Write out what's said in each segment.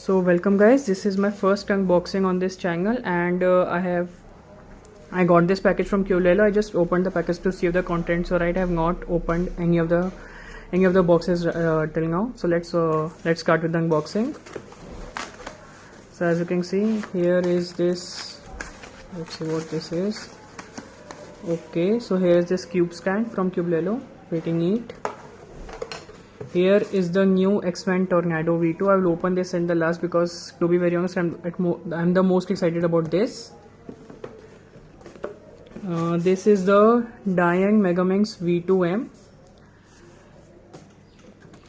So welcome guys, this is my first unboxing on this channel, and I got this package from Qlelo. I just opened the package to see if the contents are right. I have not opened any of the boxes till now. So let's start with the unboxing. So as you can see, here is this. Let's see what this is. Okay, so here is this cube stand from Qlelo, pretty neat. Here is the new X-Men Tornado V2. I will open this in the last because, to be very honest, I'm the most excited about this. This is the Diang Megaminx V2M.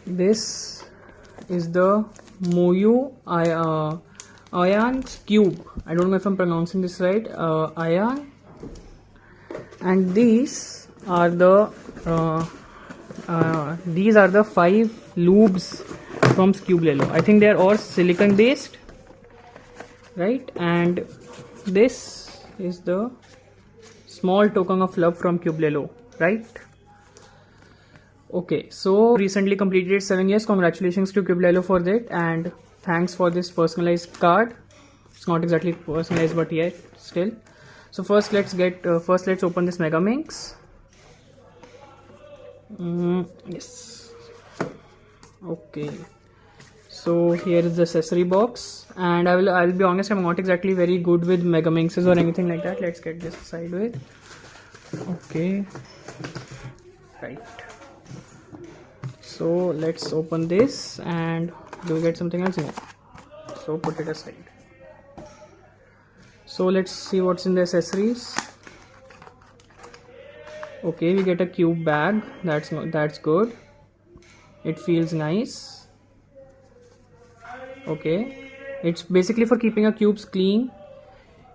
This is the Moyu Ion Cube. I don't know if I'm pronouncing this right. Ion. And these are the 5 lubes from Qlelo. I think they are all silicon based, right? And this is the small token of love from Qlelo, right? Okay, so recently completed 7 years. Congratulations to Qlelo for that, and thanks for this personalized card. It's not exactly personalized, but yet still. So first let's open this Megaminx. Yes. Okay, so here is the accessory box, and I'll be honest, I'm not exactly very good with Megaminxes or anything like that. Let's get this aside with. Okay, right, so let's open this, and do we get something else? No, so put it aside. So let's see what's in the accessories. Okay, we get a cube bag. That's good. It feels nice. Okay, it's basically for keeping your cubes clean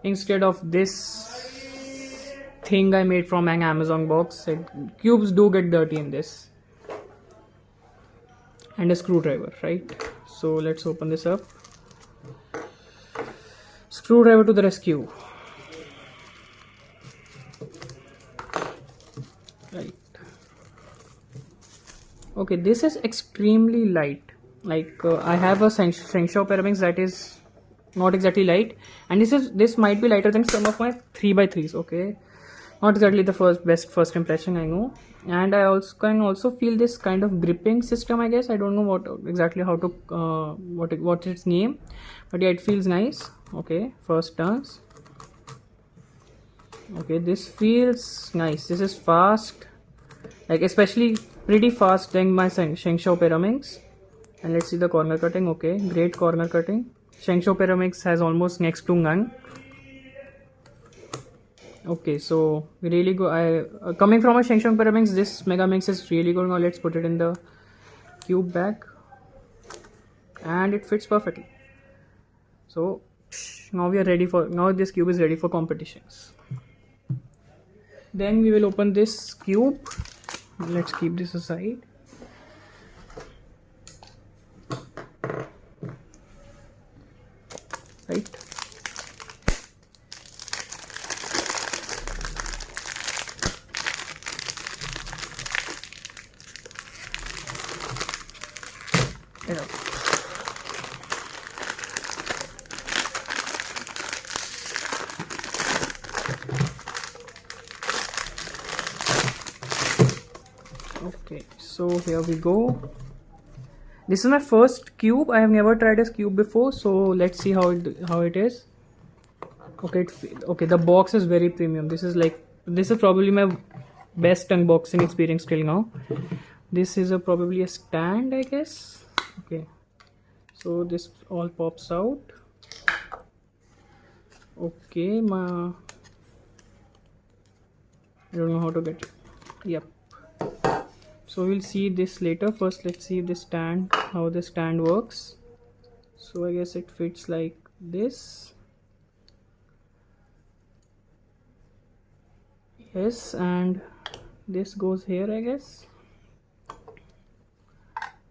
instead of this thing I made from an Amazon box. Cubes do get dirty in this. And a screwdriver, right? So let's open this up. Screwdriver to the rescue. Right. Okay, this is extremely light. Like I have a Shengshaw Pyraminx that is not exactly light, and this might be lighter than some of my 3x3s. Okay, not exactly the best first impression, I know. And I also can feel this kind of gripping system. I guess I don't know what exactly how to what its name, but yeah, it feels nice. Okay, first turns. Okay, this feels nice. This is fast, like especially pretty fast than my Shengshaw Pyraminx. And let's see the corner cutting. Okay, great corner cutting. Shengshaw Pyraminx has almost next to none. Okay, so really good. Coming from a Shengshaw Pyraminx, this Megaminx is really good. Now let's put it in the cube bag, and it fits perfectly. So now this cube is ready for competitions. Then we will open this cube. Let's keep this aside. Right. Yeah. Okay, so here we go. This is my first cube. I have never tried a cube before, so let's see how it is. Okay, the box is very premium. This is probably my best unboxing experience till now. This is probably a stand, I guess. Okay, so this all pops out. Okay, I don't know how to get it. Yep. So we'll see this later. First let's see how the stand works. So I guess it fits like this. Yes, and this goes here, I guess.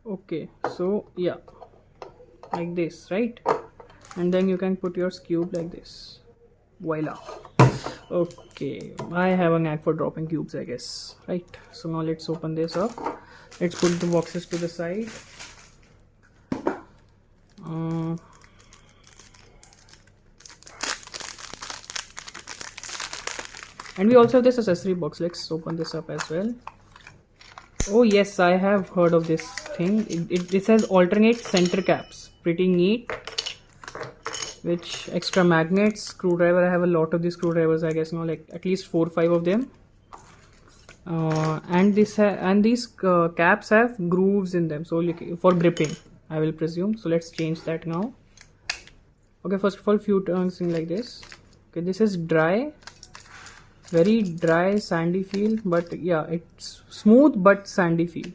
Okay, so yeah, like this, right? And then you can put your cube like this. Voila. Okay, I have a knack for dropping cubes, I guess, right? So now let's open this up. Let's put the boxes to the side. And we also have this accessory box. Let's open this up as well. Oh yes, I have heard of this thing. It says alternate center caps. Pretty neat. Which extra magnets, screwdriver. I have a lot of these screwdrivers, I guess now, like at least 4 or 5 of them. And these caps have grooves in them, so like for gripping, I will presume. So let's change that now. Okay, first of all, few turns in like this. Okay, this is dry, very dry, sandy feel, but yeah, it's smooth but sandy feel.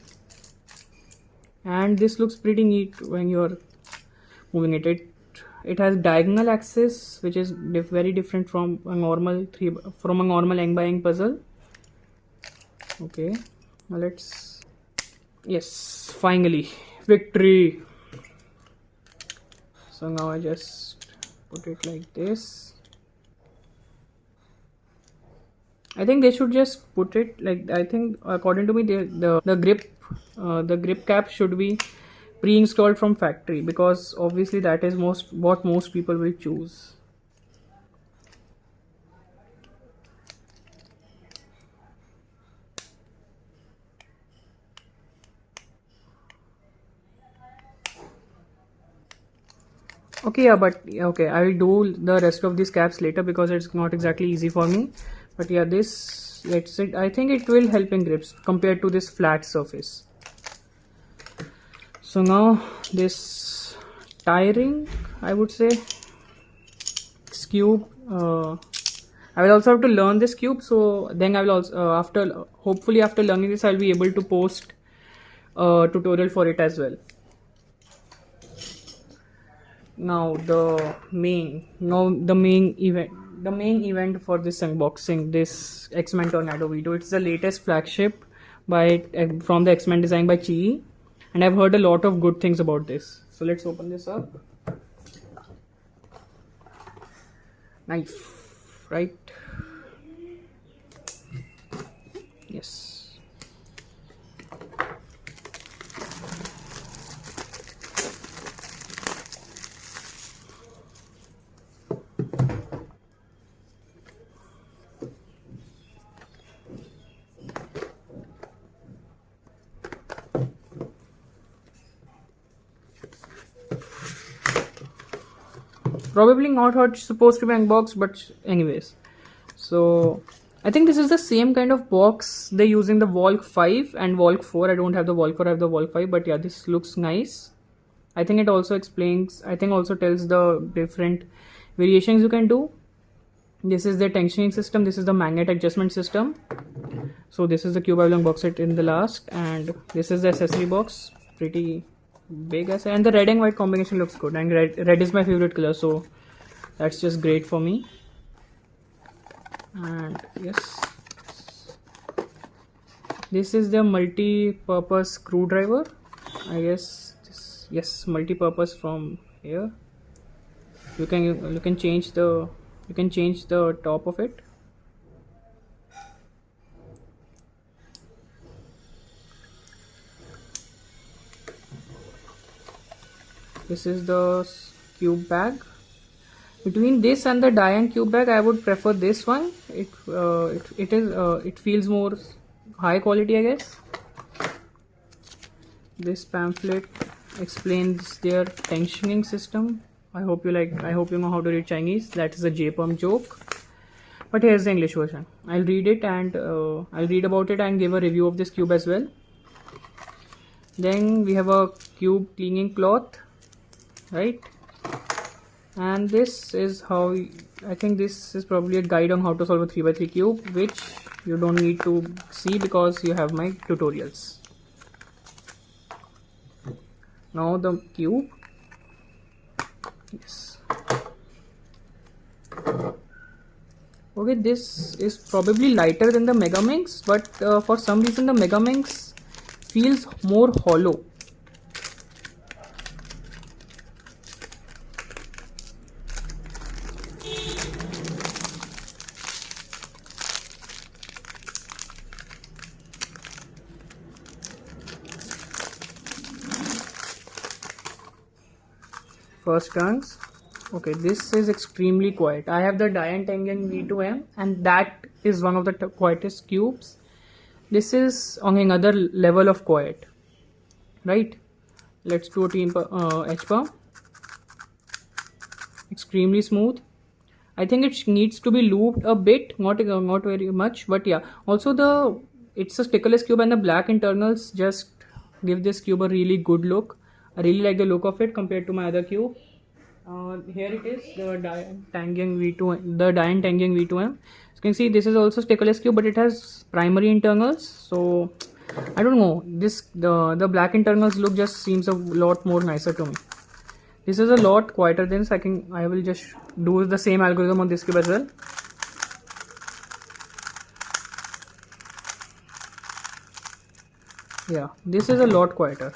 And this looks pretty neat when you're moving it. It has diagonal axis, which is very different from a normal Eng by Eng puzzle. Okay, now let's, yes, finally, victory. So now I just put it like this. I think they should just put it like, I think according to me, the grip cap should be pre-installed from factory, because obviously that is what most people will choose. Okay, yeah, but okay, I will do the rest of these caps later because it's not exactly easy for me. But yeah, this, let's say, I think it will help in grips compared to this flat surface. So now this tie ring, I would say, this cube, I will also have to learn this cube. So then I will also hopefully after learning this, I'll be able to post a tutorial for it as well. Now the main event for this unboxing, this X-Men Tornado V2. It's the latest flagship from the X-Men design by Chi, and I've heard a lot of good things about this. So let's open this up. Knife, right? Yes. Probably not how it's supposed to be unboxed, but anyways. So I think this is the same kind of box they use in the Volk 5 and Volk 4. I don't have the Volk 4, I have the Volk 5, but yeah, this looks nice. I think it also also tells the different variations you can do. This is the tensioning system, this is the magnet adjustment system. So this is the cube. I will unbox it in the last, and this is the accessory box, pretty big as, and the red and white combination looks good, and red is my favorite color, so that's just great for me. And yes, this is the multi-purpose screwdriver, I guess. Yes, multi-purpose. From here you can change the top of it. This is the cube bag. Between this and the Diane cube bag, I would prefer this one. It feels more high quality, I guess. This pamphlet explains their tensioning system. I hope you know how to read Chinese. That is a J-Pum joke. But here's the English version. I'll read it, and I'll read about it and give a review of this cube as well. Then we have a cube cleaning cloth, right? And this is how, I think this is probably a guide on how to solve a 3x3 cube, which you don't need to see because you have my tutorials. Now the cube. Yes. Okay, this is probably lighter than the Megaminx, but for some reason the Megaminx feels more hollow. First turns. Okay, this is extremely quiet. I have the Dian Tengen V2M, and that is one of the quietest cubes. This is on another level of quiet, right? Let's do a edge pump. Extremely smooth. I think it needs to be looped a bit, not very much, but yeah. Also, it's a stickerless cube, and the black internals just give this cube a really good look. I really like the look of it compared to my other cube. Here it is, the Dian Tangyang V2M. You can see this is also stickerless cube, but it has primary internals. So I don't know. The black internals look just seems a lot more nicer to me. This is a lot quieter than this. I will just do the same algorithm on this cube as well. Yeah, this is a lot quieter.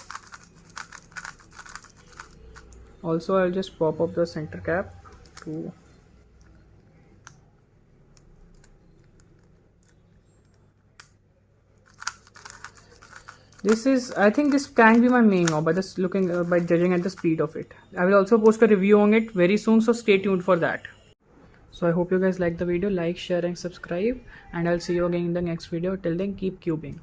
Also, I'll just pop up the center cap to this is, I think this can be my main now by this looking by judging at the speed of it. I will also post a review on it very soon, so stay tuned for that. So I hope you guys like the video. Like, share and subscribe, and I'll see you again in the next video. Till then, keep cubing.